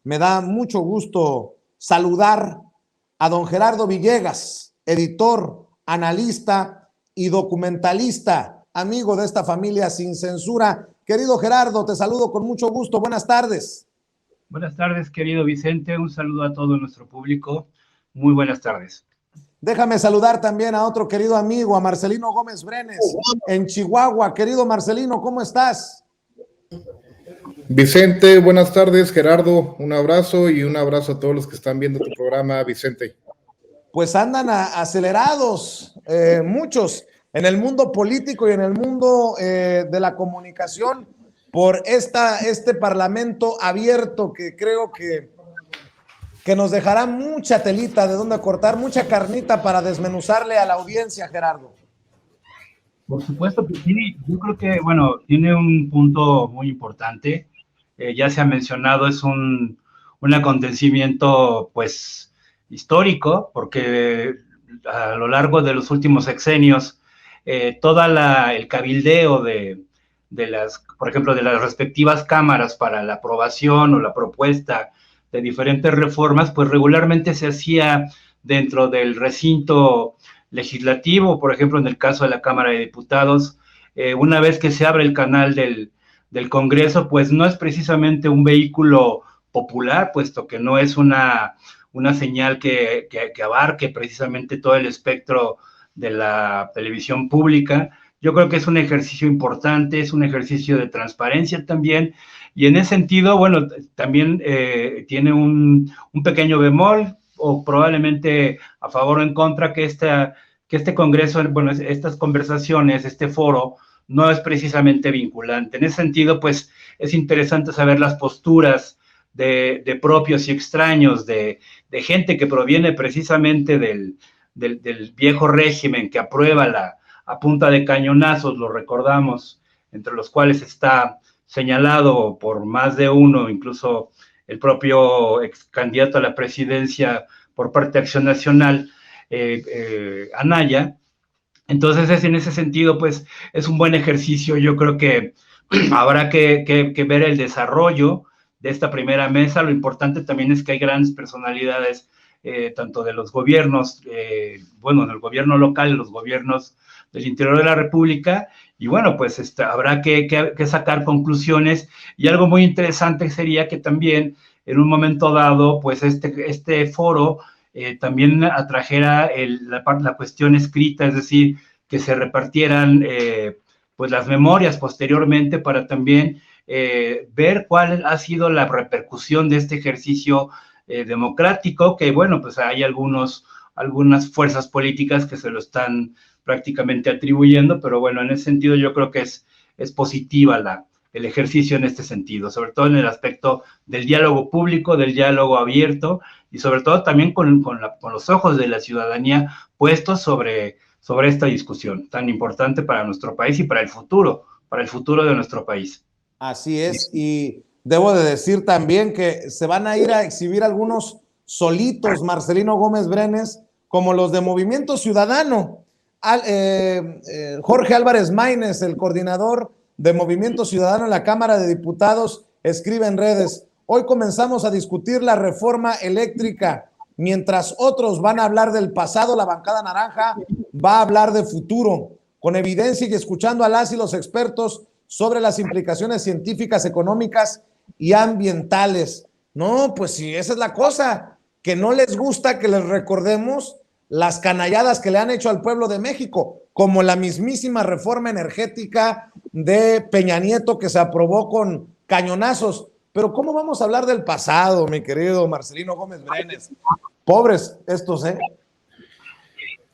Me da mucho gusto saludar a don Gerardo Villegas, editor, analista y documentalista, amigo de esta familia Sin Censura. Querido Gerardo, te saludo con mucho gusto. Buenas tardes. Buenas tardes, querido Vicente. Un saludo a todo nuestro público. Muy buenas tardes. Déjame saludar también a otro querido amigo, a Marcelino Gómez Brenes, en Chihuahua. Querido Marcelino, ¿cómo estás? Vicente, buenas tardes. Gerardo, un abrazo y un abrazo a todos los que están viendo tu programa, Vicente. Pues andan acelerados, muchos, en el mundo político y en el mundo de la comunicación por este parlamento abierto que creo que nos dejará mucha telita de donde cortar, mucha carnita para desmenuzarle a la audiencia, Gerardo. Por supuesto que sí, yo creo que, bueno, tiene un punto muy importante, ya se ha mencionado, es un acontecimiento, pues, histórico, porque a lo largo de los últimos sexenios, todo el cabildeo de las, por ejemplo, de las respectivas cámaras para la aprobación o la propuesta de diferentes reformas, pues regularmente se hacía dentro del recinto legislativo, por ejemplo, en el caso de la Cámara de Diputados, una vez que se abre el canal del Congreso, pues no es precisamente un vehículo popular, puesto que no es una señal que abarque precisamente todo el espectro de la televisión pública. Yo creo que es un ejercicio importante, es un ejercicio de transparencia también, y en ese sentido, bueno, también tiene un pequeño bemol, o probablemente a favor o en contra, que este Congreso, bueno, estas conversaciones, este foro, no es precisamente vinculante. En ese sentido, pues, es interesante saber las posturas de propios y extraños, de gente que proviene precisamente del viejo régimen que aprueba a punta de cañonazos, lo recordamos, entre los cuales está señalado por más de uno, incluso el propio ex candidato a la presidencia por parte de Acción Nacional, Anaya. Entonces, en ese sentido, pues, es un buen ejercicio. Yo creo que habrá que ver el desarrollo de esta primera mesa. Lo importante también es que hay grandes personalidades, tanto de los gobiernos, bueno, del gobierno local, los gobiernos del interior de la República, y bueno, pues habrá que sacar conclusiones, y algo muy interesante sería que también en un momento dado, pues este foro también atrajera la cuestión escrita, es decir, que se repartieran pues las memorias posteriormente para también ver cuál ha sido la repercusión de este ejercicio democrático, que bueno, pues hay algunas fuerzas políticas que se lo están prácticamente atribuyendo, pero bueno, en ese sentido yo creo que es positiva el ejercicio en este sentido, sobre todo en el aspecto del diálogo público, del diálogo abierto, y sobre todo también con los ojos de la ciudadanía puestos sobre esta discusión tan importante para nuestro país y para el futuro de nuestro país. Así es, y debo de decir también que se van a ir a exhibir algunos solitos, Marcelino Gómez Brenes, como los de Movimiento Ciudadano. Jorge Álvarez Maínez, el coordinador de Movimiento Ciudadano en la Cámara de Diputados, escribe en redes: hoy comenzamos a discutir la reforma eléctrica. Mientras otros van a hablar del pasado, la bancada naranja va a hablar de futuro, con evidencia y escuchando a las y los expertos sobre las implicaciones científicas, económicas y ambientales. No, pues sí, esa es la cosa, que no les gusta que les recordemos las canalladas que le han hecho al pueblo de México, como la mismísima reforma energética de Peña Nieto que se aprobó con cañonazos. Pero ¿cómo vamos a hablar del pasado, mi querido Marcelino Gómez Brenes? Pobres estos, ¿eh?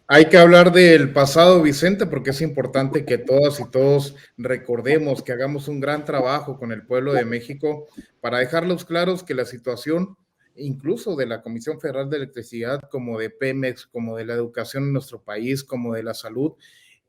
Hay que hablar del pasado, Vicente, porque es importante que todas y todos recordemos, que hagamos un gran trabajo con el pueblo de México para dejarlos claros que la situación, incluso de la Comisión Federal de Electricidad, como de Pemex, como de la educación en nuestro país, como de la salud,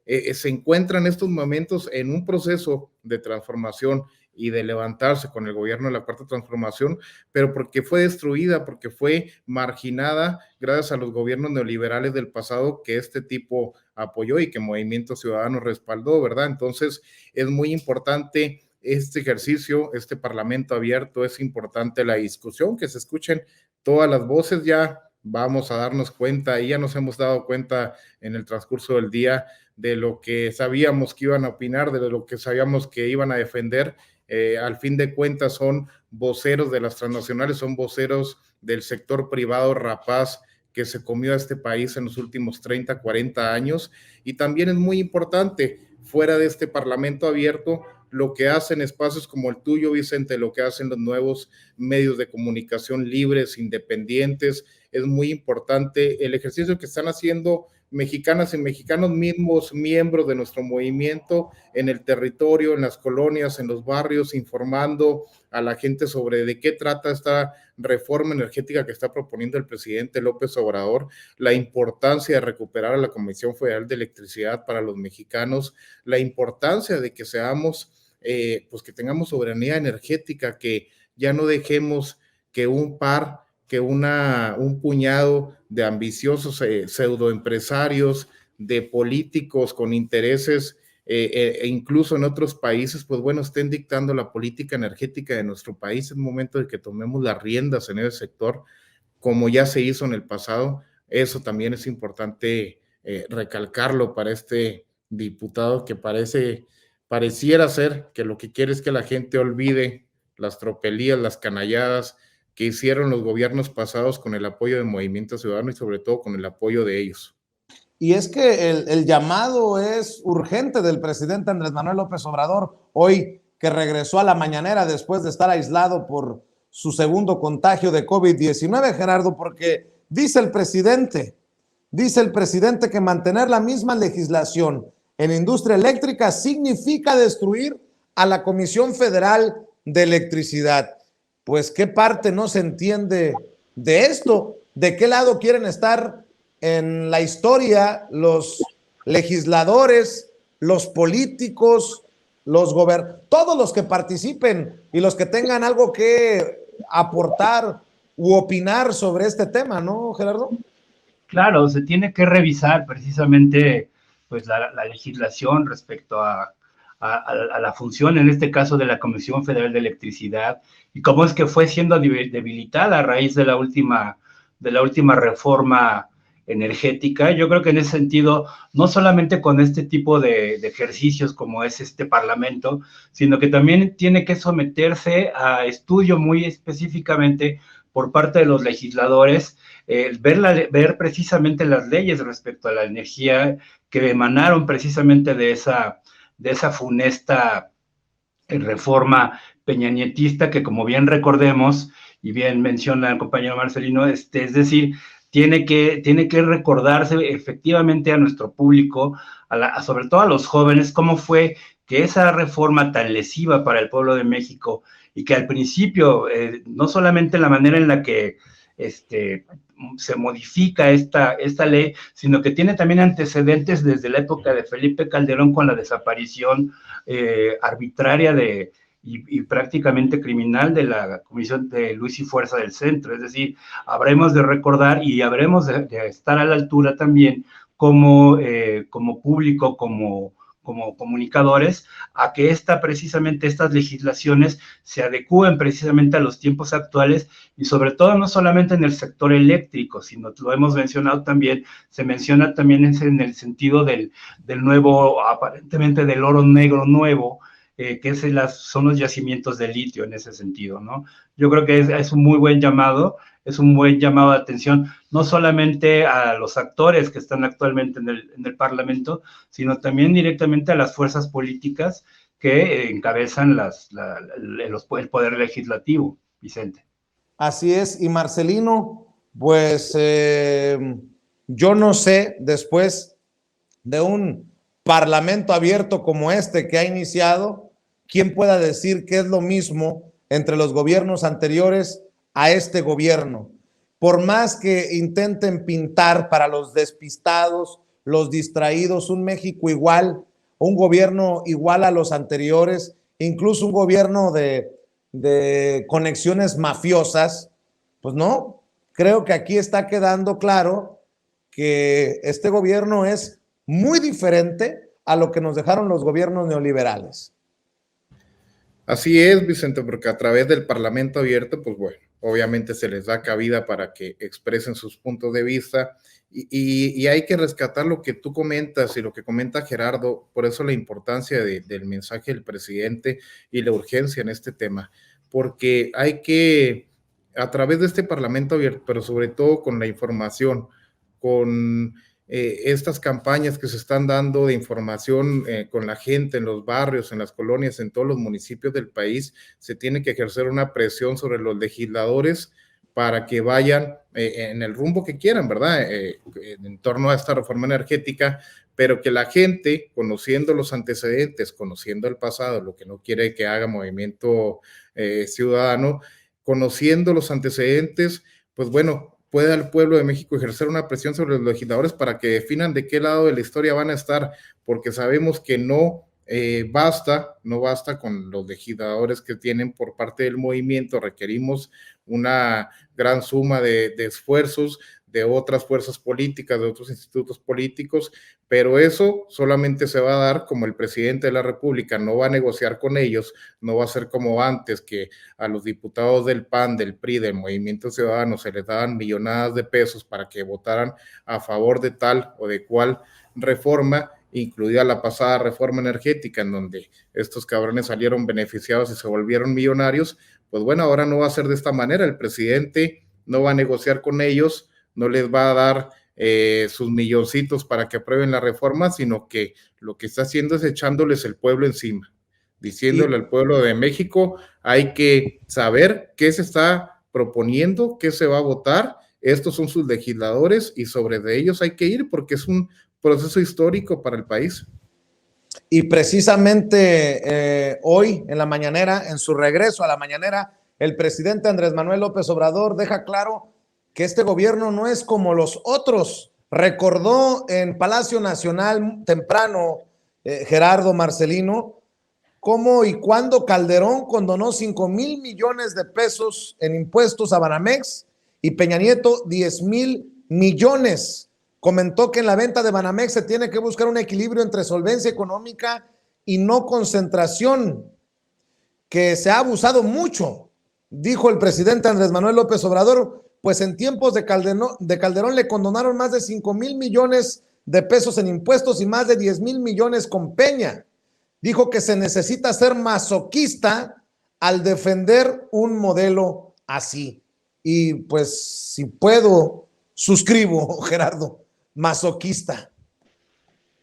se encuentra en estos momentos en un proceso de transformación y de levantarse con el gobierno de la Cuarta Transformación, pero porque fue destruida, porque fue marginada gracias a los gobiernos neoliberales del pasado que este tipo apoyó y que Movimiento Ciudadano respaldó, ¿verdad? Entonces es muy importante este ejercicio, este parlamento abierto, es importante la discusión, que se escuchen todas las voces. Ya vamos a darnos cuenta, y ya nos hemos dado cuenta en el transcurso del día de lo que sabíamos que iban a opinar, de lo que sabíamos que iban a defender. Al fin de cuentas son voceros de las transnacionales, son voceros del sector privado rapaz que se comió a este país en los últimos 30, 40 años, y también es muy importante, fuera de este parlamento abierto, lo que hacen espacios como el tuyo, Vicente, lo que hacen los nuevos medios de comunicación libres, independientes. Es muy importante el ejercicio que están haciendo mexicanas y mexicanos, mismos miembros de nuestro movimiento, en el territorio, en las colonias, en los barrios, informando a la gente sobre de qué trata esta reforma energética que está proponiendo el presidente López Obrador, la importancia de recuperar a la Comisión Federal de Electricidad para los mexicanos, la importancia de que seamos, pues que tengamos soberanía energética, que ya no dejemos que un puñado de ambiciosos pseudoempresarios, de políticos con intereses, incluso en otros países, pues bueno, estén dictando la política energética de nuestro país. Es momento de que tomemos las riendas en ese sector, como ya se hizo en el pasado. Eso también es importante recalcarlo para este diputado que pareciera ser que lo que quiere es que la gente olvide las tropelías, las canalladas que hicieron los gobiernos pasados con el apoyo de Movimiento Ciudadano y sobre todo con el apoyo de ellos. Y es que el llamado es urgente del presidente Andrés Manuel López Obrador, hoy que regresó a la mañanera después de estar aislado por su segundo contagio de COVID-19, Gerardo, porque dice el presidente que mantener la misma legislación en industria eléctrica significa destruir a la Comisión Federal de Electricidad. Pues, ¿qué parte no se entiende de esto? ¿De qué lado quieren estar en la historia los legisladores, los políticos, todos los que participen y los que tengan algo que aportar u opinar sobre este tema, ¿no, Gerardo? Claro, se tiene que revisar precisamente pues la legislación respecto a la función, en este caso, de la Comisión Federal de Electricidad, y cómo es que fue siendo debilitada a raíz de la última reforma energética. Yo creo que en ese sentido, no solamente con este tipo de ejercicios como es este Parlamento, sino que también tiene que someterse a estudio muy específicamente por parte de los legisladores, ver precisamente las leyes respecto a la energía que emanaron precisamente de esa funesta reforma peñanietista, que, como bien recordemos y bien menciona el compañero Marcelino, es decir, tiene que recordarse efectivamente a nuestro público, sobre todo a los jóvenes, cómo fue que esa reforma tan lesiva para el pueblo de México, y que al principio, no solamente la manera en la que se modifica esta ley, sino que tiene también antecedentes desde la época de Felipe Calderón, con la desaparición arbitraria y prácticamente criminal de la Comisión de Luz y Fuerza del Centro. Es decir, habremos de recordar y habremos de estar a la altura también como público, como comunicadores, a que precisamente estas legislaciones se adecúen precisamente a los tiempos actuales, y sobre todo no solamente en el sector eléctrico, sino, lo hemos mencionado también, se menciona también en el sentido del nuevo, aparentemente del oro negro nuevo, que son los yacimientos de litio en ese sentido, ¿no? Yo creo que es un muy buen llamado, es un buen llamado de atención, no solamente a los actores que están actualmente en el Parlamento, sino también directamente a las fuerzas políticas que encabezan el poder legislativo, Vicente. Así es, y Marcelino, pues yo no sé, después de un parlamento abierto como este que ha iniciado, quién pueda decir que es lo mismo entre los gobiernos anteriores a este gobierno. Por más que intenten pintar para los despistados, los distraídos, un México igual, un gobierno igual a los anteriores, incluso un gobierno de conexiones mafiosas, pues no, creo que aquí está quedando claro que este gobierno es muy diferente a lo que nos dejaron los gobiernos neoliberales. Así es, Vicente, porque a través del Parlamento abierto, pues bueno, obviamente se les da cabida para que expresen sus puntos de vista y hay que rescatar lo que tú comentas y lo que comenta Gerardo, por eso la importancia del mensaje del presidente y la urgencia en este tema, porque hay que, a través de este Parlamento abierto, pero sobre todo con la información, con estas campañas que se están dando de información con la gente en los barrios, en las colonias, en todos los municipios del país, se tiene que ejercer una presión sobre los legisladores para que vayan en el rumbo que quieran, ¿verdad? En torno a esta reforma energética, pero que la gente, conociendo los antecedentes, conociendo el pasado, lo que no quiere que haga Movimiento Ciudadano, conociendo los antecedentes, pues bueno, pueda el pueblo de México ejercer una presión sobre los legisladores para que definan de qué lado de la historia van a estar, porque sabemos que no basta con los legisladores que tienen por parte del movimiento, requerimos una gran suma de esfuerzos de otras fuerzas políticas, de otros institutos políticos, pero eso solamente se va a dar como el presidente de la República no va a negociar con ellos, no va a ser como antes que a los diputados del PAN, del PRI, del Movimiento Ciudadano se les daban millonadas de pesos para que votaran a favor de tal o de cual reforma, incluida la pasada reforma energética, en donde estos cabrones salieron beneficiados y se volvieron millonarios. Pues bueno, ahora no va a ser de esta manera, el presidente no va a negociar con ellos, no les va a dar sus milloncitos para que aprueben la reforma, sino que lo que está haciendo es echándoles el pueblo encima, diciéndole al pueblo de México, hay que saber qué se está proponiendo, qué se va a votar, estos son sus legisladores y sobre de ellos hay que ir porque es un proceso histórico para el país. Y precisamente hoy en la mañanera, en su regreso a la mañanera, el presidente Andrés Manuel López Obrador deja claro que este gobierno no es como los otros. Recordó en Palacio Nacional temprano, Gerardo Marcelino, cómo y cuándo Calderón condonó 5,000 millones de pesos en impuestos a Banamex y Peña Nieto 10,000 millones. Comentó que en la venta de Banamex se tiene que buscar un equilibrio entre solvencia económica y no concentración, que se ha abusado mucho, dijo el presidente Andrés Manuel López Obrador, pues en tiempos de Calderón le condonaron más de 5,000 millones de pesos en impuestos y más de 10,000 millones con Peña. Dijo que se necesita ser masoquista al defender un modelo así. Y pues si puedo, suscribo, Gerardo, masoquista.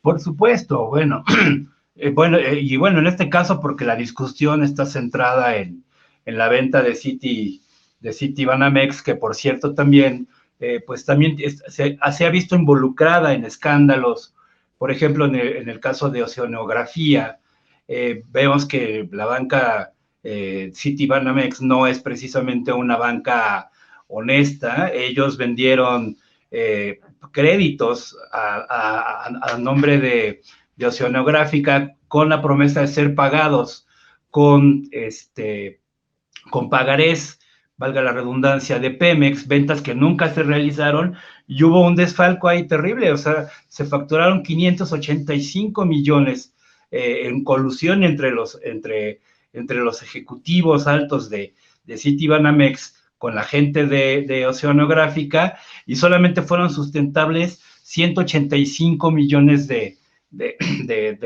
Por supuesto, bueno, en este caso porque la discusión está centrada en la venta de City Banamex, que por cierto también, se ha visto involucrada en escándalos, por ejemplo, en el caso de Oceanografía, vemos que la banca City Banamex no es precisamente una banca honesta, ellos vendieron créditos a nombre de Oceanográfica con la promesa de ser pagados con pagarés, valga la redundancia, de Pemex, ventas que nunca se realizaron y hubo un desfalco ahí terrible, o sea, se facturaron 585 millones en colusión entre los ejecutivos altos de Citibanamex con la gente de Oceanográfica y solamente fueron sustentables 185 millones de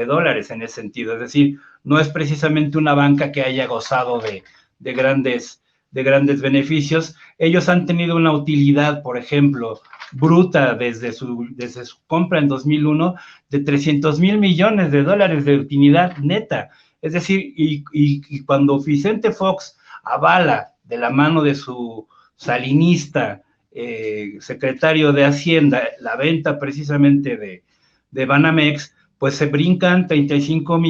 dólares en ese sentido, es decir, no es precisamente una banca que haya gozado de grandes beneficios. Ellos han tenido una utilidad, por ejemplo, bruta desde su compra en 2001 de 300,000 millones de dólares de utilidad neta. Es decir, y cuando Vicente Fox avala de la mano de su salinista secretario de Hacienda la venta precisamente de Banamex, pues se brincan 35,000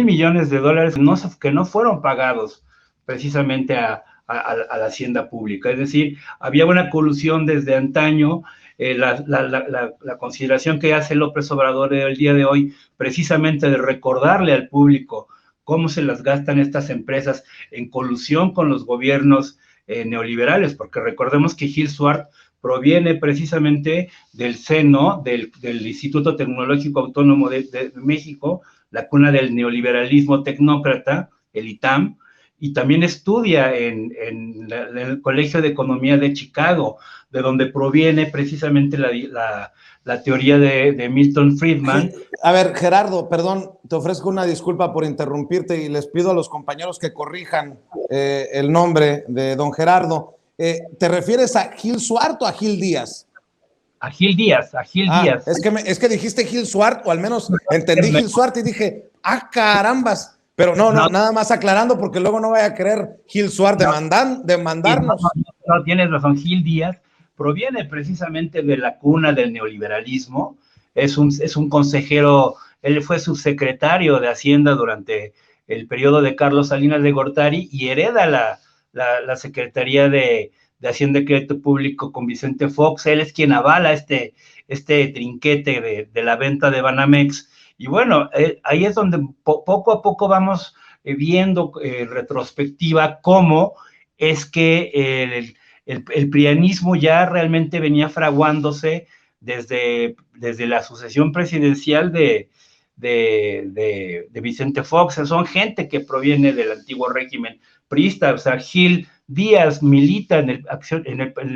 millones de dólares que no fueron pagados precisamente a la hacienda pública. Es decir, había una colusión desde antaño. La consideración que hace López Obrador el día de hoy, precisamente de recordarle al público cómo se las gastan estas empresas en colusión con los gobiernos neoliberales, porque recordemos que Gil Swart proviene precisamente del seno del Instituto Tecnológico Autónomo de México, la cuna del neoliberalismo tecnócrata, el ITAM, y también estudia en el Colegio de Economía de Chicago, de donde proviene precisamente la teoría de Milton Friedman. A ver, Gerardo, perdón, te ofrezco una disculpa por interrumpirte y les pido a los compañeros que corrijan el nombre de don Gerardo. ¿Te refieres a Gil Suart o a Gil Díaz? A Gil Díaz, a Gil Díaz. Es que dijiste Gil Suart, o al menos entendí Gil Suart y dije, carambas. Pero no, nada más aclarando, porque luego no vaya a querer Gil Suart demandarnos. No, tienes razón, Gil Díaz proviene precisamente de la cuna del neoliberalismo, es un consejero, él fue subsecretario de Hacienda durante el periodo de Carlos Salinas de Gortari y hereda la Secretaría de Hacienda y Crédito Público con Vicente Fox. Él es quien avala este trinquete de la venta de Banamex. Y bueno, ahí es donde poco a poco vamos viendo retrospectiva cómo es que el prianismo ya realmente venía fraguándose desde la sucesión presidencial de Vicente Fox. Son gente que proviene del antiguo régimen priista. O sea, Gil Díaz milita en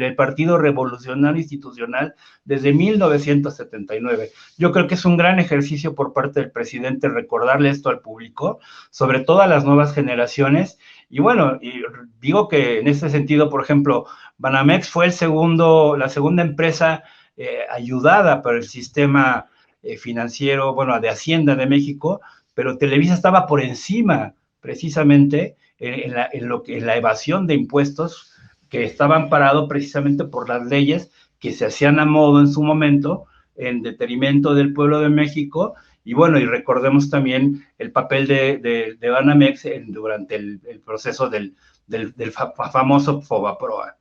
el Partido Revolucionario Institucional desde 1979. Yo creo que es un gran ejercicio por parte del presidente recordarle esto al público, sobre todo a las nuevas generaciones. Y bueno, digo que en ese sentido, por ejemplo, Banamex fue la segunda empresa ayudada por el sistema financiero, bueno, de Hacienda de México, pero Televisa estaba por encima, precisamente, en la evasión de impuestos, que estaba amparado precisamente por las leyes que se hacían a modo en su momento, en detrimento del pueblo de México. Y bueno, y recordemos también el papel de Banamex durante el proceso del famoso Fobaproa.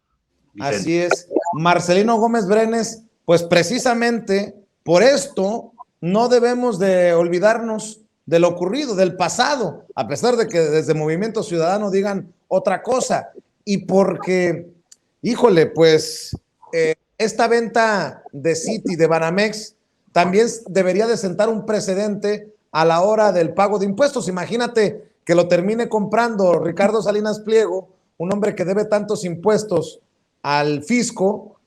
Vicente. Así es. Marcelino Gómez Brenes, pues precisamente por esto no debemos de olvidarnos de lo ocurrido, del pasado, a pesar de que desde Movimiento Ciudadano digan otra cosa, y porque, híjole, pues esta venta de Citi, de Banamex, también debería de sentar un precedente a la hora del pago de impuestos. Imagínate que lo termine comprando Ricardo Salinas Pliego, un hombre que debe tantos impuestos al fisco,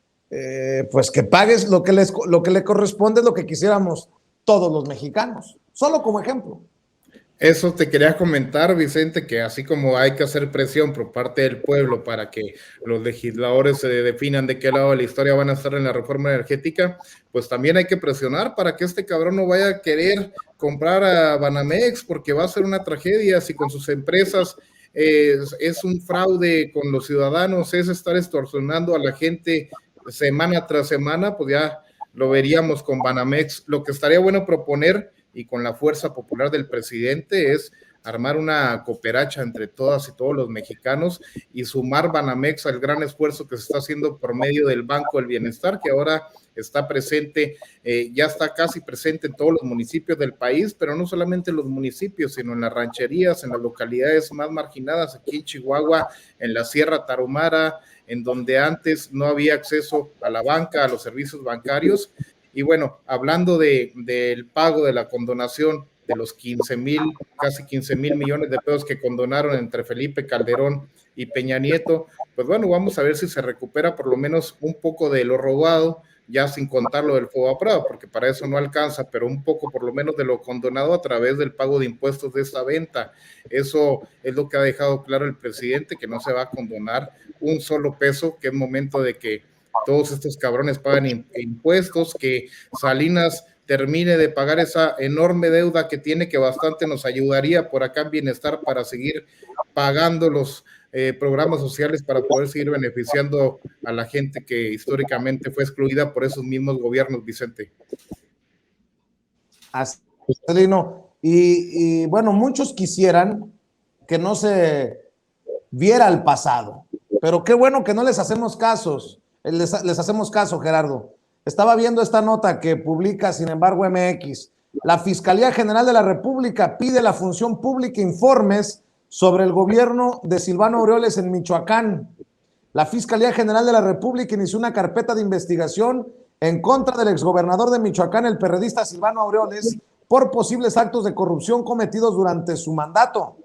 pues que pagues lo que le corresponde, es lo que quisiéramos todos los mexicanos. Solo como ejemplo. Eso te quería comentar, Vicente, que así como hay que hacer presión por parte del pueblo para que los legisladores se definan de qué lado de la historia van a estar en la reforma energética, pues también hay que presionar para que este cabrón no vaya a querer comprar a Banamex, porque va a ser una tragedia si con sus empresas es un fraude con los ciudadanos, es estar extorsionando a la gente semana tras semana, pues ya lo veríamos con Banamex. Lo que estaría bueno proponer, y con la fuerza popular del presidente, es armar una cooperacha entre todas y todos los mexicanos y sumar Banamex al gran esfuerzo que se está haciendo por medio del Banco del Bienestar, que ahora está presente, ya está casi presente en todos los municipios del país, pero no solamente en los municipios, sino en las rancherías, en las localidades más marginadas, aquí en Chihuahua, en la Sierra Tarahumara, en donde antes no había acceso a la banca, a los servicios bancarios. Y bueno, hablando del pago de la condonación de los casi 15 mil millones de pesos que condonaron entre Felipe Calderón y Peña Nieto, pues bueno, vamos a ver si se recupera por lo menos un poco de lo robado, ya sin contar lo del Fobaproa, porque para eso no alcanza, pero un poco por lo menos de lo condonado a través del pago de impuestos de esta venta. Eso es lo que ha dejado claro el presidente, que no se va a condonar un solo peso, que es momento de que todos estos cabrones pagan impuestos, que Salinas termine de pagar esa enorme deuda que tiene, que bastante nos ayudaría por acá en Bienestar para seguir pagando los programas sociales, para poder seguir beneficiando a la gente que históricamente fue excluida por esos mismos gobiernos, Vicente. Así, y bueno, muchos quisieran que no se viera el pasado, pero qué bueno que no les hacemos casos. Les hacemos caso, Gerardo. Estaba viendo esta nota que publica, sin embargo, MX. La Fiscalía General de la República pide a la Función Pública informes sobre el gobierno de Silvano Aureoles en Michoacán. La Fiscalía General de la República inició una carpeta de investigación en contra del exgobernador de Michoacán, el perredista Silvano Aureoles, por posibles actos de corrupción cometidos durante su mandato.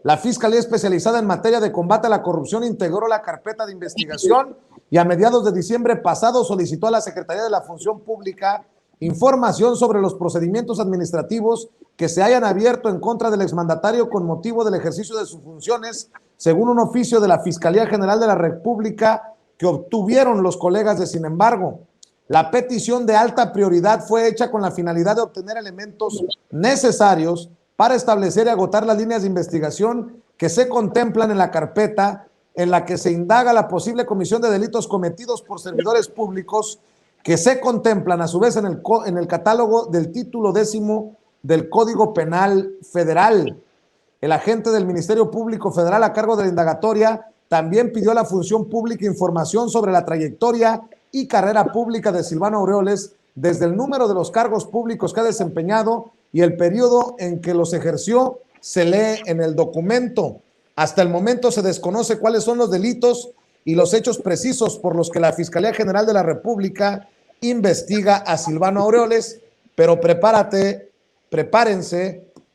La Fiscalía Especializada en Materia de Combate a la Corrupción integró la carpeta de investigación y a mediados de diciembre pasado solicitó a la Secretaría de la Función Pública información sobre los procedimientos administrativos que se hayan abierto en contra del exmandatario con motivo del ejercicio de sus funciones, según un oficio de la Fiscalía General de la República que obtuvieron los colegas de Sin embargo. La petición de alta prioridad fue hecha con la finalidad de obtener elementos necesarios para establecer y agotar las líneas de investigación que se contemplan en la carpeta en la que se indaga la posible comisión de delitos cometidos por servidores públicos que se contemplan a su vez en el catálogo del título 10º del Código Penal Federal. El agente del Ministerio Público Federal a cargo de la indagatoria también pidió a la Función Pública información sobre la trayectoria y carrera pública de Silvano Aureoles, desde el número de los cargos públicos que ha desempeñado y el periodo en que los ejerció, se lee en el documento. Hasta el momento se desconoce cuáles son los delitos y los hechos precisos por los que la Fiscalía General de la República investiga a Silvano Aureoles, pero prepárense,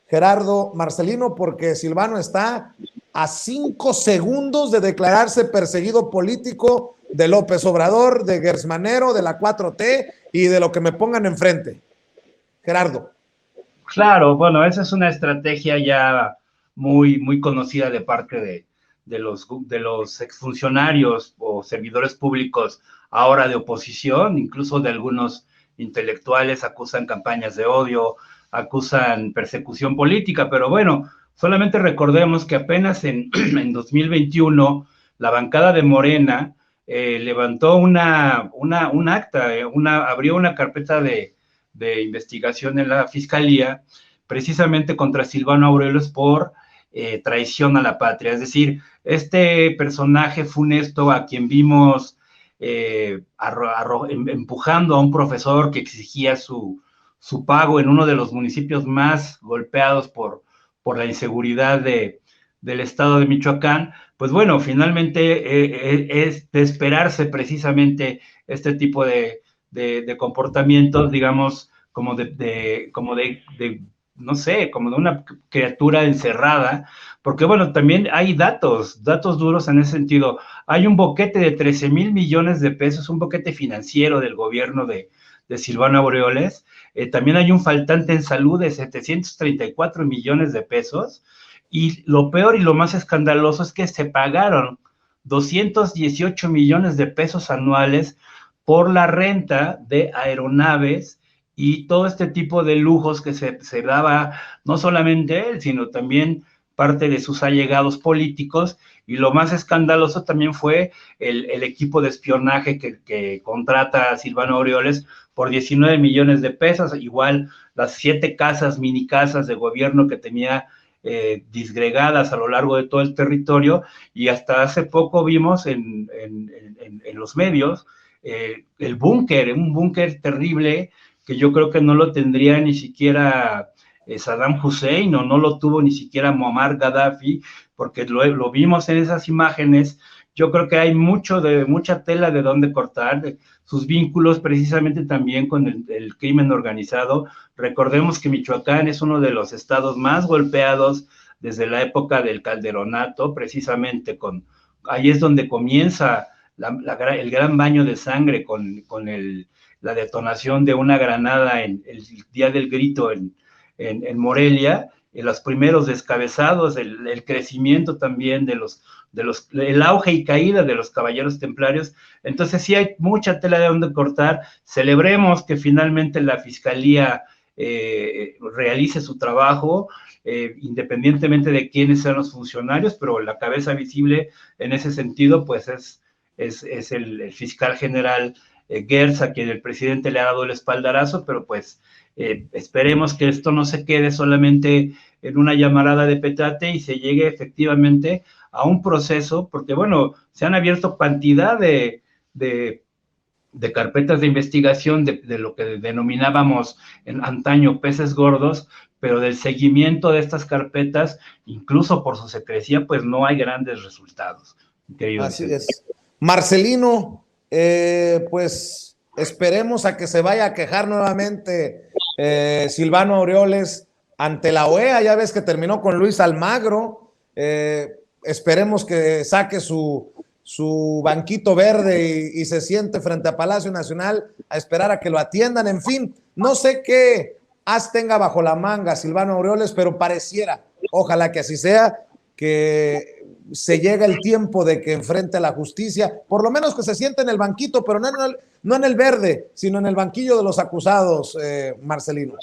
Gerardo, Marcelino, porque Silvano está a 5 segundos de declararse perseguido político de López Obrador, de Gertz Manero, de la 4T y de lo que me pongan enfrente. Gerardo. Claro, bueno, esa es una estrategia ya muy conocida de parte de los exfuncionarios o servidores públicos ahora de oposición, incluso de algunos intelectuales acusan campañas de odio, acusan persecución política, pero bueno, solamente recordemos que apenas en 2021 la bancada de Morena levantó un acta, abrió una carpeta de investigación en la Fiscalía precisamente contra Silvano Aureoles por traición a la patria. Es decir, este personaje funesto a quien vimos empujando a un profesor que exigía su pago en uno de los municipios más golpeados por la inseguridad del estado de Michoacán, pues bueno, finalmente es de esperarse precisamente este tipo de comportamientos, digamos, como no sé, como de una criatura encerrada, porque bueno, también hay datos duros en ese sentido. Hay un boquete de 13,000 millones de pesos, un boquete financiero del gobierno de Silvano Aureoles. También hay un faltante en salud de 734 millones de pesos. Y lo peor y lo más escandaloso es que se pagaron 218 millones de pesos anuales por la renta de aeronaves y todo este tipo de lujos que se daba no solamente él, sino también parte de sus allegados políticos. Y lo más escandaloso también fue el equipo de espionaje que contrata a Silvano Aureoles por 19 millones de pesos, igual las 7 mini casas de gobierno que tenía disgregadas a lo largo de todo el territorio, y hasta hace poco vimos en los medios el búnker, un búnker terrible que yo creo que no lo tendría ni siquiera Saddam Hussein, o no lo tuvo ni siquiera Muammar Gaddafi, porque lo vimos en esas imágenes. Yo creo que hay mucha tela de dónde cortar, sus vínculos precisamente también con el crimen organizado. Recordemos que Michoacán es uno de los estados más golpeados desde la época del Calderonato, precisamente ahí es donde comienza el gran baño de sangre con la detonación de una granada el día del grito en Morelia, los primeros descabezados, el crecimiento también el auge y caída de los caballeros templarios. Entonces sí hay mucha tela de donde cortar. Celebremos que finalmente la Fiscalía realice su trabajo, independientemente de quiénes sean los funcionarios, pero la cabeza visible en ese sentido pues es el fiscal general Gertz, a quien el presidente le ha dado el espaldarazo, pero pues esperemos que esto no se quede solamente en una llamarada de petate y se llegue efectivamente a un proceso, porque bueno, se han abierto cantidad de carpetas de investigación de lo que denominábamos en antaño peces gordos, pero del seguimiento de estas carpetas, incluso por su secrecía, pues no hay grandes resultados. Así es. Marcelino, pues esperemos a que se vaya a quejar nuevamente Silvano Aureoles ante la OEA, ya ves que terminó con Luis Almagro, esperemos que saque su banquito verde y se siente frente a Palacio Nacional a esperar a que lo atiendan. En fin, no sé qué as tenga bajo la manga Silvano Aureoles, pero pareciera, ojalá que así sea, que se llega el tiempo de que enfrente a la justicia, por lo menos que se siente en el banquito, pero no en el verde, sino en el banquillo de los acusados, Marcelino.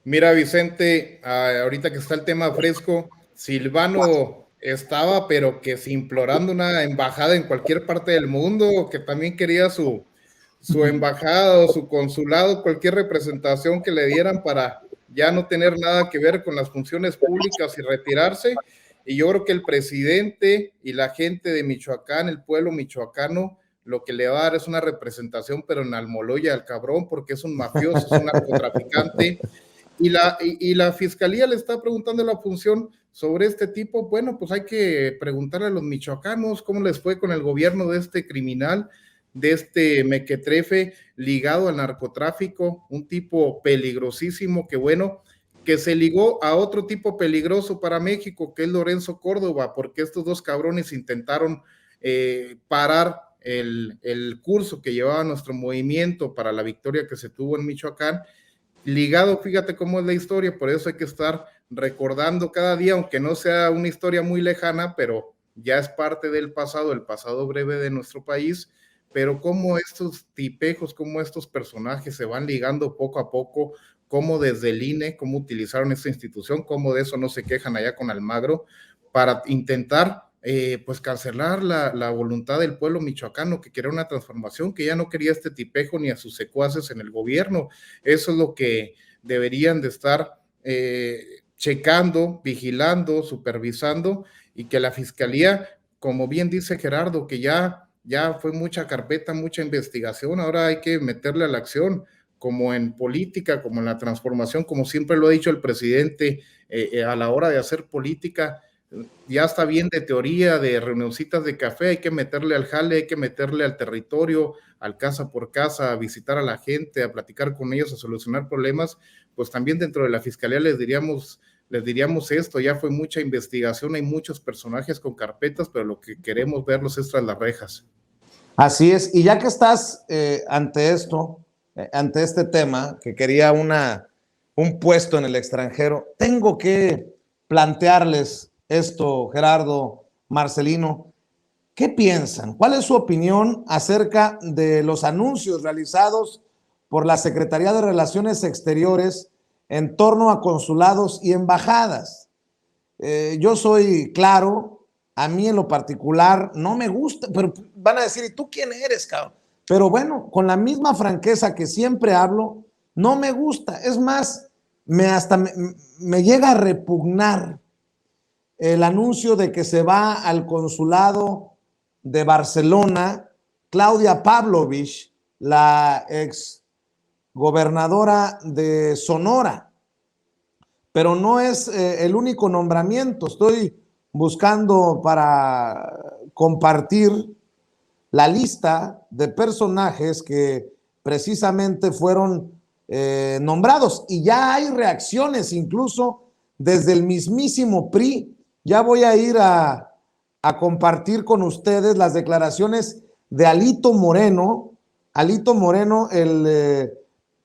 Mira, Vicente, ahorita que está el tema fresco, Silvano estaba, pero que si implorando una embajada en cualquier parte del mundo, que también quería su embajada o su consulado, cualquier representación que le dieran para ya no tener nada que ver con las funciones públicas y retirarse. Y yo creo que el presidente y la gente de Michoacán, el pueblo michoacano, lo que le va a dar es una representación, pero en Almoloya al cabrón, porque es un mafioso, es un narcotraficante. Y la fiscalía le está preguntando la función sobre este tipo. Bueno, pues hay que preguntarle a los michoacanos cómo les fue con el gobierno de este criminal, de este mequetrefe ligado al narcotráfico, un tipo peligrosísimo que se ligó a otro tipo peligroso para México, que es Lorenzo Córdoba, porque estos dos cabrones intentaron parar el curso que llevaba nuestro movimiento para la victoria que se tuvo en Michoacán. Ligado, fíjate cómo es la historia, por eso hay que estar recordando cada día, aunque no sea una historia muy lejana, pero ya es parte del pasado, el pasado breve de nuestro país, pero cómo estos tipejos, cómo estos personajes se van ligando poco a poco, cómo desde el INE, cómo utilizaron esta institución, cómo de eso no se quejan allá con Almagro, para intentar pues cancelar la voluntad del pueblo michoacano que quería una transformación, que ya no quería este tipejo ni a sus secuaces en el gobierno. Eso es lo que deberían de estar checando, vigilando, supervisando, y que la fiscalía, como bien dice Gerardo, que ya fue mucha carpeta, mucha investigación, ahora hay que meterle a la acción, como en política, como en la transformación, como siempre lo ha dicho el presidente, a la hora de hacer política. Ya está bien de teoría, de reunioncitas de café, hay que meterle al jale, hay que meterle al territorio, al casa por casa, a visitar a la gente, a platicar con ellos, a solucionar problemas. Pues también dentro de la fiscalía les diríamos esto, ya fue mucha investigación, hay muchos personajes con carpetas, pero lo que queremos verlos es tras las rejas. Así es, y ya que estás ante esto, ante este tema, que quería un puesto en el extranjero, tengo que plantearles esto, Gerardo, Marcelino. ¿Qué piensan? ¿Cuál es su opinión acerca de los anuncios realizados por la Secretaría de Relaciones Exteriores en torno a consulados y embajadas? Yo soy claro, a mí en lo particular no me gusta, pero van a decir, ¿y tú quién eres, cabrón? Pero bueno, con la misma franqueza que siempre hablo, no me gusta. Es más, me llega a repugnar el anuncio de que se va al consulado de Barcelona Claudia Pavlovich, la ex gobernadora de Sonora. Pero no es el único nombramiento. Estoy buscando para compartir la lista de personajes que precisamente fueron nombrados, y ya hay reacciones incluso desde el mismísimo PRI. Ya voy a ir a compartir con ustedes las declaraciones de Alito Moreno, el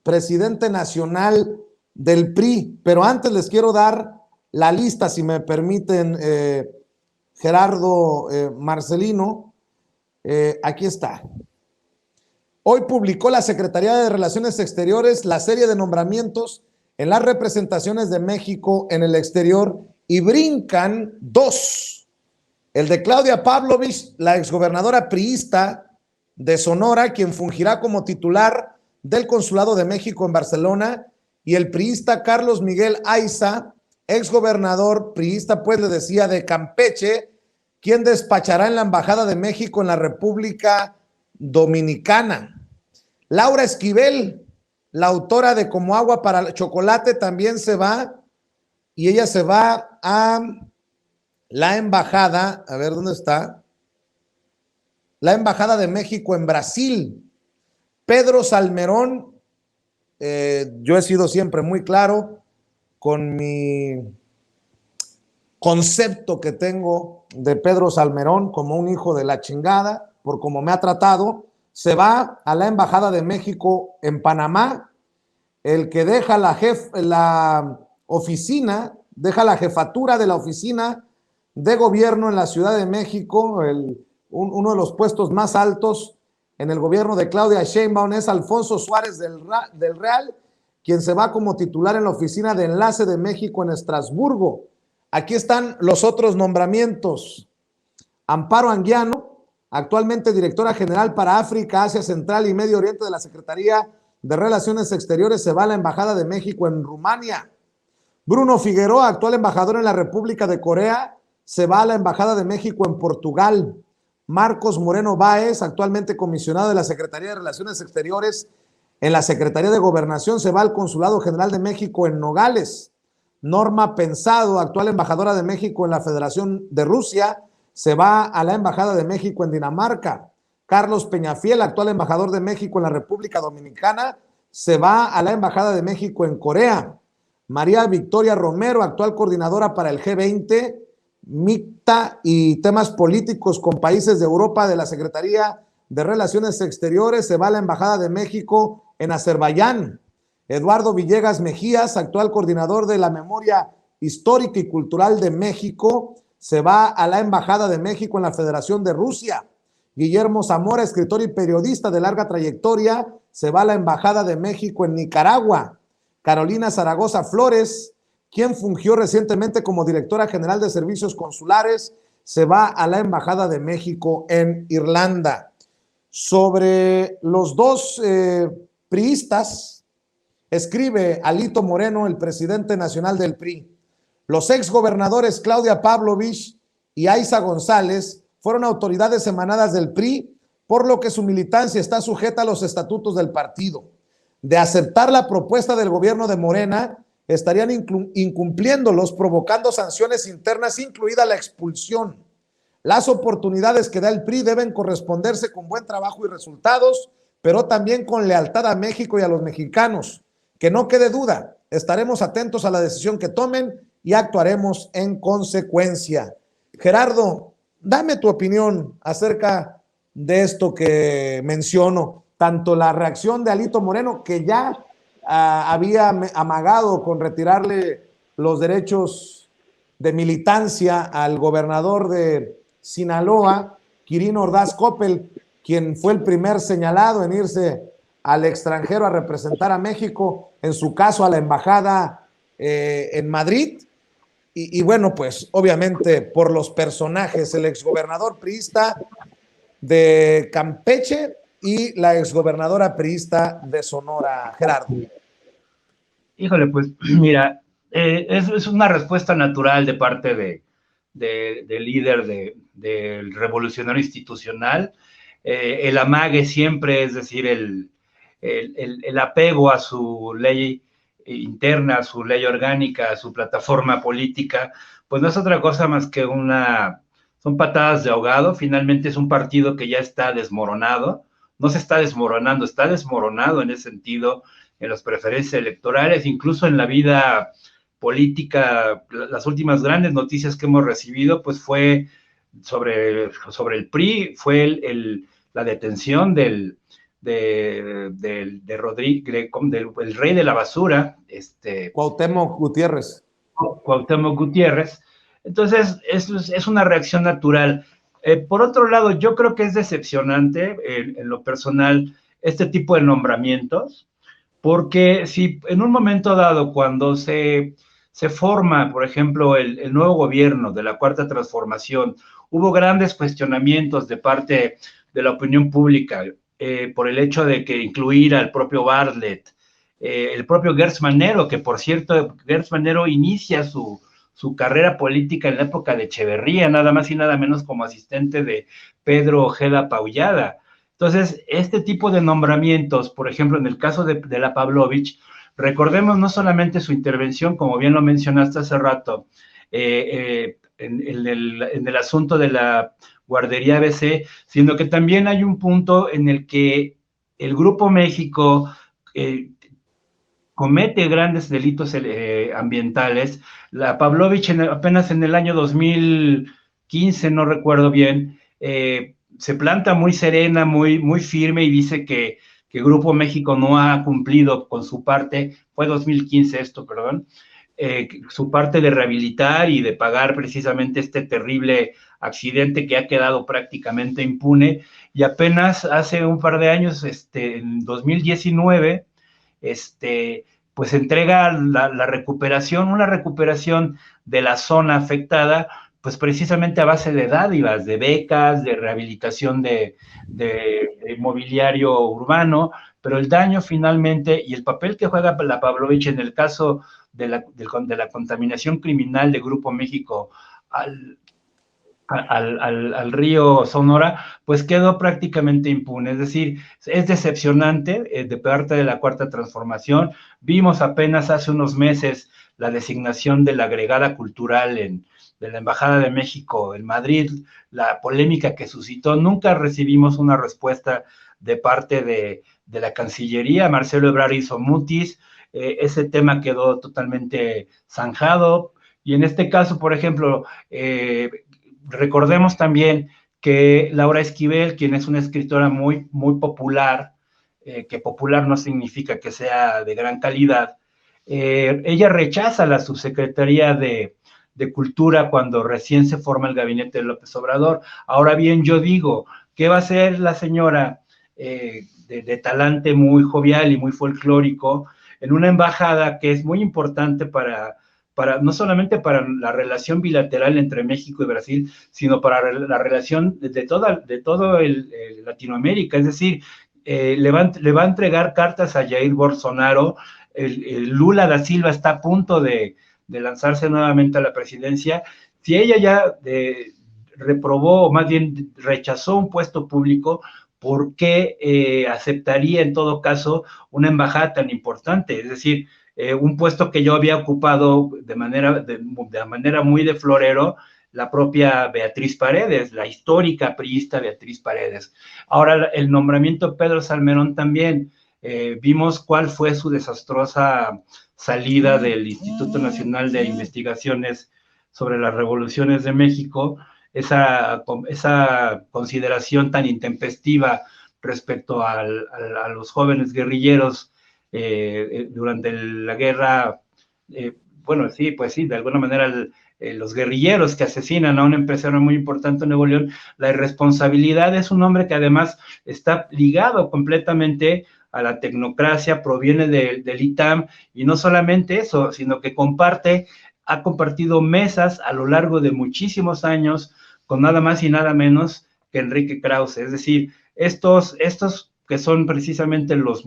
presidente nacional del PRI. Pero antes les quiero dar la lista, si me permiten, Gerardo, Marcelino. Aquí está. Hoy publicó la Secretaría de Relaciones Exteriores la serie de nombramientos en las representaciones de México en el exterior, y brincan dos. El de Claudia Pavlovich, la exgobernadora priista de Sonora, quien fungirá como titular del Consulado de México en Barcelona, y el priista Carlos Miguel Aiza, exgobernador priista, pues le decía, de Campeche, quien despachará en la Embajada de México en la República Dominicana. Laura Esquivel, la autora de Como agua para el chocolate, también se va, y ella se va a la embajada, a ver dónde está, la Embajada de México en Brasil. Pedro Salmerón yo he sido siempre muy claro con mi concepto que tengo de Pedro Salmerón como un hijo de la chingada, por cómo me ha tratado. Se va a la Embajada de México en Panamá, el que deja la oficina, deja la jefatura de la oficina de gobierno en la Ciudad de México, uno de los puestos más altos en el gobierno de Claudia Sheinbaum, es Alfonso Suárez del Real, quien se va como titular en la oficina de enlace de México en Estrasburgo. Aquí están los otros nombramientos. Amparo Anguiano, actualmente directora general para África, Asia Central y Medio Oriente de la Secretaría de Relaciones Exteriores, se va a la Embajada de México en Rumania. Bruno Figueroa, actual embajador en la República de Corea, se va a la Embajada de México en Portugal. Marcos Moreno Báez, actualmente comisionado de la Secretaría de Relaciones Exteriores en la Secretaría de Gobernación, se va al Consulado General de México en Nogales. Norma Pensado, actual embajadora de México en la Federación de Rusia, se va a la Embajada de México en Dinamarca. Carlos Peñafiel, actual embajador de México en la República Dominicana, se va a la Embajada de México en Corea. María Victoria Romero, actual coordinadora para el G20, MICTA y temas políticos con países de Europa de la Secretaría de Relaciones Exteriores, se va a la Embajada de México en Azerbaiyán. Eduardo Villegas Mejías, actual coordinador de la Memoria Histórica y Cultural de México, se va a la Embajada de México en la Federación de Rusia. Guillermo Zamora, escritor y periodista de larga trayectoria, se va a la Embajada de México en Nicaragua. Carolina Zaragoza Flores, quien fungió recientemente como directora general de servicios consulares, se va a la Embajada de México en Irlanda. Sobre los dos priistas, escribe Alito Moreno, el presidente nacional del PRI. Los exgobernadores Claudia Pavlovich y Aiza González fueron autoridades emanadas del PRI, por lo que su militancia está sujeta a los estatutos del partido. De aceptar la propuesta del gobierno de Morena, estarían incumpliéndolos, provocando sanciones internas, incluida la expulsión. Las oportunidades que da el PRI deben corresponderse con buen trabajo y resultados, pero también con lealtad a México y a los mexicanos. Que no quede duda, estaremos atentos a la decisión que tomen y actuaremos en consecuencia. Gerardo, dame tu opinión acerca de esto que menciono, tanto la reacción de Alito Moreno, que ya había amagado con retirarle los derechos de militancia al gobernador de Sinaloa, Quirino Ordaz Coppel, quien fue el primer señalado en irse al extranjero a representar a México, en su caso a la embajada en Madrid. Y bueno, pues obviamente por los personajes, el exgobernador priista de Campeche y la exgobernadora priista de Sonora. Gerardo. Híjole, pues mira, es una respuesta natural de parte del líder del revolucionario institucional. El amague siempre, es decir, el apego a su ley interna, a su ley orgánica, a su plataforma política, pues no es otra cosa más que son patadas de ahogado. Finalmente es un partido que ya está desmoronado, no se está desmoronando, está desmoronado en ese sentido, en las preferencias electorales, incluso en la vida política. Las últimas grandes noticias que hemos recibido, pues fue sobre el PRI, fue la detención del rey de la basura, Cuauhtémoc Gutiérrez. Cuauhtémoc Gutiérrez. Entonces, es una reacción natural. Por otro lado, yo creo que es decepcionante, en lo personal, este tipo de nombramientos, porque si en un momento dado, cuando se forma, por ejemplo, el nuevo gobierno de la Cuarta Transformación, hubo grandes cuestionamientos de parte de la opinión pública por el hecho de que incluir al propio Bartlett, el propio Gertz Manero, que por cierto, Gertz Manero inicia su carrera política en la época de Echeverría, nada más y nada menos como asistente de Pedro Ojeda Paullada. Entonces, este tipo de nombramientos, por ejemplo, en el caso de la Pavlovich, recordemos no solamente su intervención, como bien lo mencionaste hace rato, en el asunto de la guardería ABC, sino que también hay un punto en el que el Grupo México comete grandes delitos ambientales. La Pavlovich apenas en el año 2015, no recuerdo bien, se planta muy serena, muy firme y dice que Grupo México no ha cumplido con su parte, fue 2015 esto, perdón, su parte de rehabilitar y de pagar precisamente este terrible accidente que ha quedado prácticamente impune, y apenas hace un par de años, en 2019, pues entrega la recuperación, una recuperación de la zona afectada, pues precisamente a base de dádivas, de becas, de rehabilitación de mobiliario urbano, pero el daño finalmente y el papel que juega la Pavlovich en el caso de la contaminación criminal de Grupo México al río Sonora, pues quedó prácticamente impune. Es decir, es decepcionante de parte de la Cuarta Transformación. Vimos apenas hace unos meses la designación de la agregada cultural de la Embajada de México en Madrid, la polémica que suscitó. Nunca recibimos una respuesta de parte de la Cancillería. Marcelo Ebrard hizo mutis, ese tema quedó totalmente zanjado. Y en este caso, por ejemplo, recordemos también que Laura Esquivel, quien es una escritora muy popular, que popular no significa que sea de gran calidad, ella rechaza la subsecretaría de Cultura cuando recién se forma el gabinete de López Obrador. Ahora bien, yo digo, ¿qué va a hacer la señora de talante muy jovial y muy folclórico en una embajada que es muy importante para no solamente para la relación bilateral entre México y Brasil, sino para la relación de todo el Latinoamérica? Es decir, le va a entregar cartas a Jair Bolsonaro, el Lula da Silva está a punto de lanzarse nuevamente a la presidencia. Si ella ya reprobó, o más bien rechazó un puesto público, ¿por qué aceptaría en todo caso una embajada tan importante? Es decir, un puesto que yo había ocupado de manera muy de florero, la propia Beatriz Paredes, la histórica priista Beatriz Paredes. Ahora, el nombramiento de Pedro Salmerón también, vimos cuál fue su desastrosa salida del Instituto Nacional de Investigaciones sobre las Revoluciones de México, esa consideración tan intempestiva respecto a los jóvenes guerrilleros durante la guerra, bueno, sí, pues sí, de alguna manera los guerrilleros que asesinan a un empresario muy importante en Nuevo León. La irresponsabilidad es un hombre que además está ligado completamente a la tecnocracia, proviene del ITAM, y no solamente eso, sino que ha compartido mesas a lo largo de muchísimos años con nada más y nada menos que Enrique Krause. Es decir, estos que son precisamente los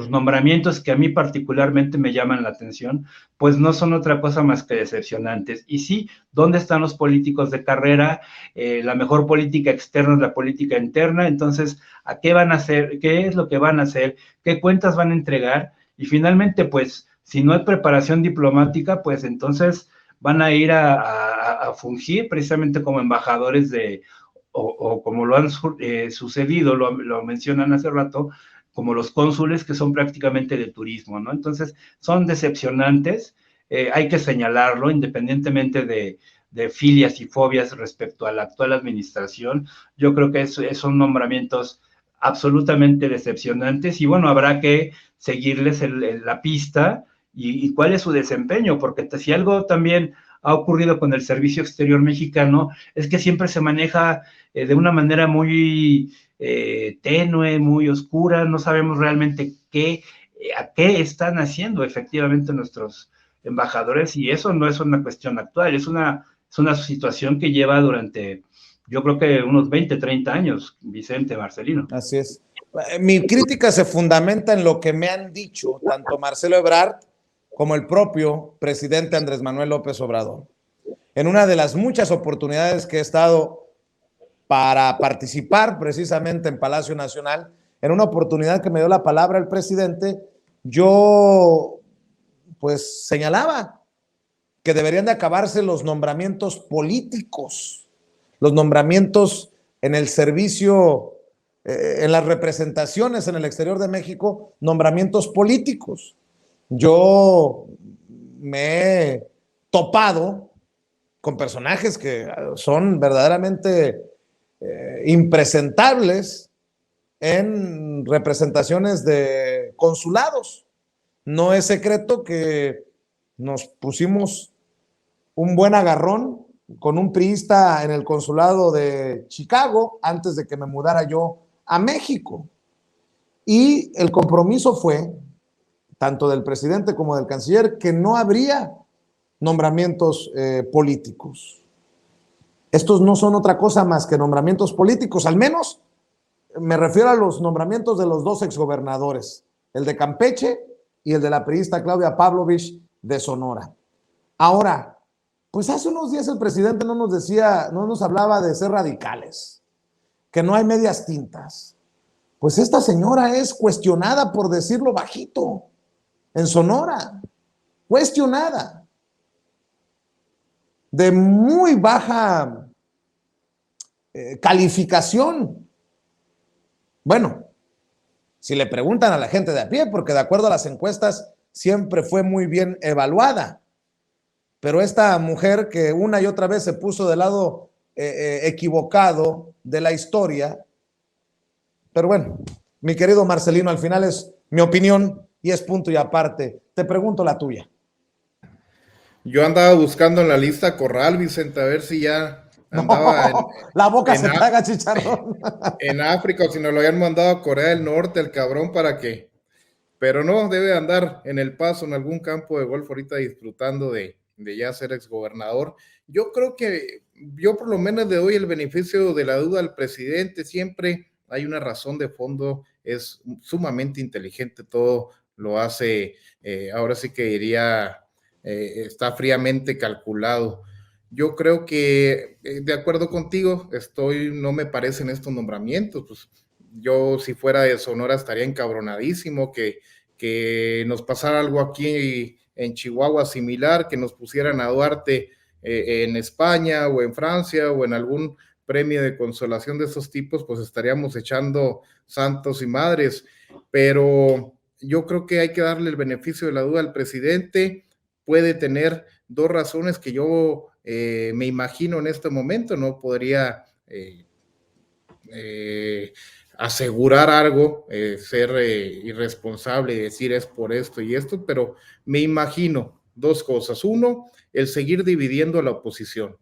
nombramientos que a mí particularmente me llaman la atención, pues no son otra cosa más que decepcionantes. Y sí, ¿dónde están los políticos de carrera? La mejor política externa es la política interna. Entonces, ¿a qué van a hacer? ¿Qué es lo que van a hacer? ¿Qué cuentas van a entregar? Y finalmente, pues, si no hay preparación diplomática, pues entonces van a ir a fungir precisamente como embajadores o como lo han sucedido, lo mencionan hace rato, como los cónsules, que son prácticamente de turismo, ¿no? Entonces, son decepcionantes, hay que señalarlo, independientemente de filias y fobias respecto a la actual administración. Yo creo que son nombramientos absolutamente decepcionantes, y bueno, habrá que seguirles la pista y cuál es su desempeño, porque si algo también ha ocurrido con el Servicio Exterior Mexicano es que siempre se maneja de una manera muy tenue, muy oscura. No sabemos realmente a qué están haciendo efectivamente nuestros embajadores, y eso no es una cuestión actual, es una situación que lleva durante, yo creo que unos 20, 30 años, Vicente, Marcelino. Así es. Mi crítica se fundamenta en lo que me han dicho tanto Marcelo Ebrard como el propio presidente Andrés Manuel López Obrador. En una de las muchas oportunidades que he estado para participar precisamente en Palacio Nacional, en una oportunidad que me dio la palabra el presidente, yo pues señalaba que deberían de acabarse los nombramientos políticos, los nombramientos en el servicio en las representaciones en el exterior de México, nombramientos políticos. Yo me he topado con personajes que son verdaderamente impresentables en representaciones de consulados. No es secreto que nos pusimos un buen agarrón con un priista en el consulado de Chicago antes de que me mudara yo a México. Y el compromiso fue, tanto del presidente como del canciller, que no habría nombramientos políticos. Estos no son otra cosa más que nombramientos políticos, al menos me refiero a los nombramientos de los dos exgobernadores, el de Campeche y el de la priista Claudia Pavlovich de Sonora. Ahora, pues hace unos días el presidente no nos hablaba de ser radicales, que no hay medias tintas. Pues esta señora es cuestionada, por decirlo bajito, en Sonora, cuestionada, de muy baja calificación. Bueno, si le preguntan a la gente de a pie, porque de acuerdo a las encuestas siempre fue muy bien evaluada, pero esta mujer que una y otra vez se puso del lado equivocado de la historia. Pero bueno, mi querido Marcelino, al final es mi opinión y es punto y aparte. Te pregunto la tuya. Yo andaba buscando en la lista Corral, Vicente, a ver si ya andaba la boca se traga chicharrón. En África, o si nos lo habían mandado a Corea del Norte, el cabrón, ¿para qué? Pero no, debe andar en El Paso, en algún campo de golf ahorita disfrutando de ya ser exgobernador. Yo creo que yo por lo menos le doy el beneficio de la duda al presidente. Siempre hay una razón de fondo, es sumamente inteligente, todo lo hace, ahora sí que diría, está fríamente calculado. Yo creo que, de acuerdo contigo, no me parecen estos nombramientos. Pues yo, si fuera de Sonora, estaría encabronadísimo que nos pasara algo aquí en Chihuahua similar, que nos pusieran a Duarte en España o en Francia o en algún premio de consolación de esos tipos, pues estaríamos echando santos y madres. Pero yo creo que hay que darle el beneficio de la duda al presidente. Puede tener dos razones que yo me imagino en este momento. No podría asegurar algo, ser irresponsable y decir es por esto y esto, pero me imagino dos cosas. Uno, el seguir dividiendo a la oposición.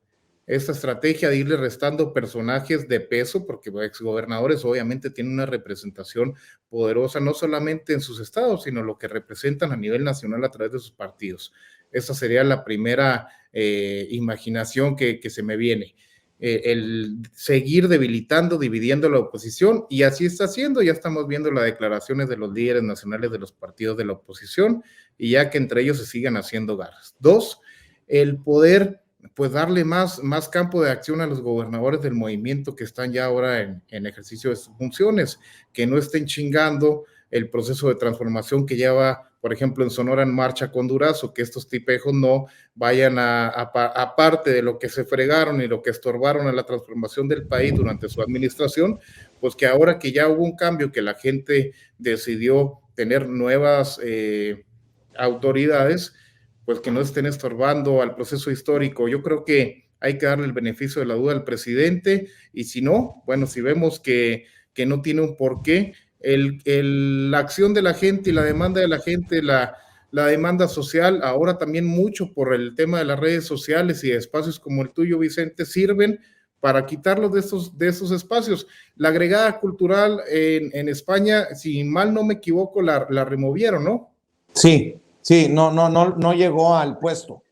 Esta estrategia de irle restando personajes de peso, porque exgobernadores obviamente tienen una representación poderosa, no solamente en sus estados, sino lo que representan a nivel nacional a través de sus partidos. Esa sería la primera imaginación que se me viene. El seguir debilitando, dividiendo la oposición, y así está haciendo. Ya estamos viendo las declaraciones de los líderes nacionales de los partidos de la oposición, y ya que entre ellos se sigan haciendo garras. Dos, el poder pues darle más campo de acción a los gobernadores del movimiento que están ya ahora en ejercicio de sus funciones, que no estén chingando el proceso de transformación que lleva, por ejemplo, en Sonora en marcha con Durazo, que estos tipejos no vayan aparte de lo que se fregaron y lo que estorbaron a la transformación del país durante su administración, pues que ahora que ya hubo un cambio, que la gente decidió tener nuevas autoridades, pues que no estén estorbando al proceso histórico. Yo creo que hay que darle el beneficio de la duda al presidente, y si no, bueno, si vemos que no tiene un porqué, la acción de la gente y la demanda de la gente, la demanda social, ahora también mucho por el tema de las redes sociales y espacios como el tuyo, Vicente, sirven para quitarlos de esos espacios. La agregada cultural en España, si mal no me equivoco, la removieron, ¿no? Sí, no llegó al puesto.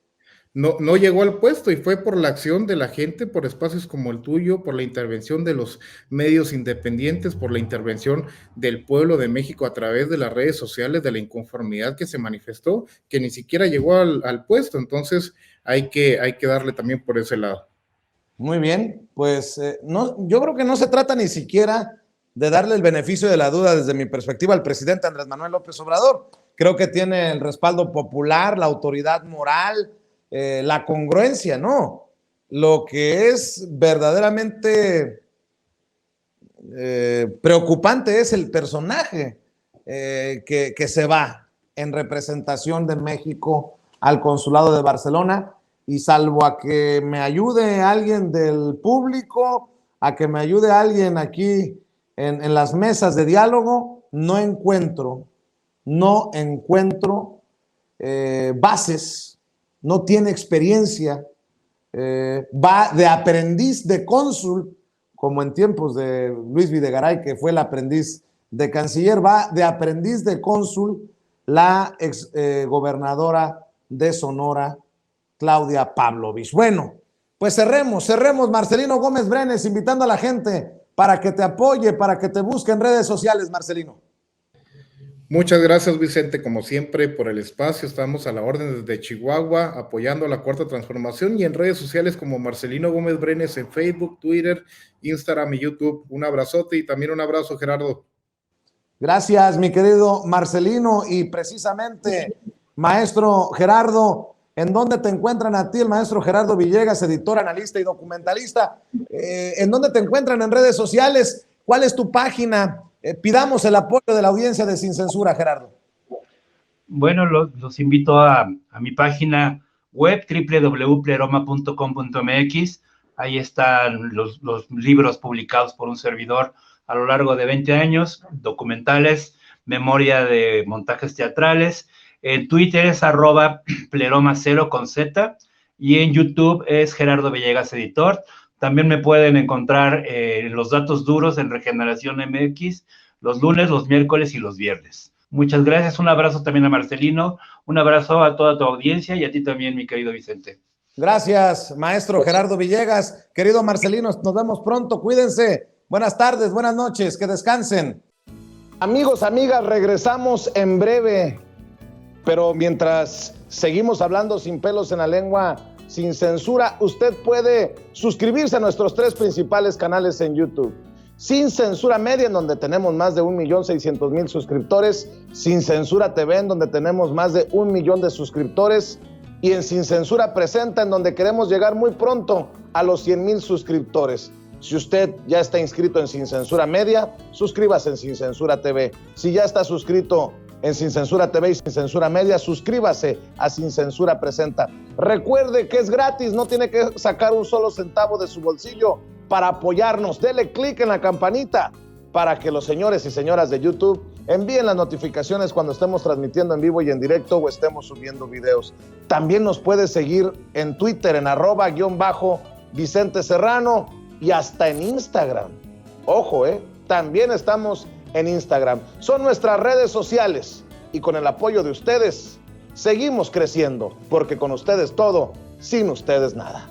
No llegó al puesto, y fue por la acción de la gente, por espacios como el tuyo, por la intervención de los medios independientes, por la intervención del pueblo de México a través de las redes sociales, de la inconformidad que se manifestó, que ni siquiera llegó al puesto. Entonces hay que darle también por ese lado. Muy bien, pues yo creo que no se trata ni siquiera de darle el beneficio de la duda desde mi perspectiva al presidente Andrés Manuel López Obrador. Creo que tiene el respaldo popular, la autoridad moral, la congruencia, ¿no? Lo que es verdaderamente preocupante es el personaje que se va en representación de México al consulado de Barcelona, y salvo a que me ayude alguien del público, a que me ayude alguien aquí en las mesas de diálogo, no encuentro bases, no tiene experiencia, va de aprendiz de cónsul, como en tiempos de Luis Videgaray, que fue el aprendiz de canciller, va de aprendiz de cónsul la ex gobernadora de Sonora, Claudia Pavlovich. Bueno, pues cerremos, Marcelino Gómez Brenes, invitando a la gente para que te apoye, para que te busque en redes sociales, Marcelino. Muchas gracias, Vicente, como siempre, por el espacio. Estamos a la orden desde Chihuahua, apoyando la Cuarta Transformación, y en redes sociales como Marcelino Gómez Brenes en Facebook, Twitter, Instagram y YouTube. Un abrazote y también un abrazo, Gerardo. Gracias, mi querido Marcelino, y precisamente, maestro Gerardo, ¿en dónde te encuentran a ti, el maestro Gerardo Villegas, editor, analista y documentalista? ¿En dónde te encuentran en redes sociales? ¿Cuál es tu página? Pidamos el apoyo de la audiencia de Sin Censura, Gerardo. Bueno, los invito a mi página web, www.pleroma.com.mx. Ahí están los libros publicados por un servidor a lo largo de 20 años, documentales, memoria de montajes teatrales. En Twitter es @pleroma0 con Z, y en YouTube es Gerardo Villegas Editor. También me pueden encontrar los datos duros en Regeneración MX los lunes, los miércoles y los viernes. Muchas gracias, un abrazo también a Marcelino, un abrazo a toda tu audiencia y a ti también, mi querido Vicente. Gracias, maestro Gerardo Villegas. Querido Marcelino, nos vemos pronto, cuídense. Buenas tardes, buenas noches, que descansen. Amigos, amigas, regresamos en breve, pero mientras seguimos hablando sin pelos en la lengua, sin censura, usted puede suscribirse a nuestros 3 principales canales en YouTube. Sin Censura Media, en donde tenemos más de 1.600.000 suscriptores, Sin Censura TV, en donde tenemos más de 1 millón de suscriptores, y en Sin Censura Presenta, en donde queremos llegar muy pronto a los 100,000 suscriptores. Si usted ya está inscrito en Sin Censura Media, suscríbase en Sin Censura TV. Si ya está suscrito en Sin Censura TV y Sin Censura Media, suscríbase a Sin Censura Presenta. Recuerde que es gratis, no tiene que sacar un solo centavo de su bolsillo para apoyarnos. Dele clic en la campanita para que los señores y señoras de YouTube envíen las notificaciones cuando estemos transmitiendo en vivo y en directo o estemos subiendo videos. También nos puede seguir en Twitter en @Vicente Serrano y hasta en Instagram. Ojo, también estamos en Instagram. Son nuestras redes sociales y con el apoyo de ustedes seguimos creciendo, porque con ustedes todo, sin ustedes nada.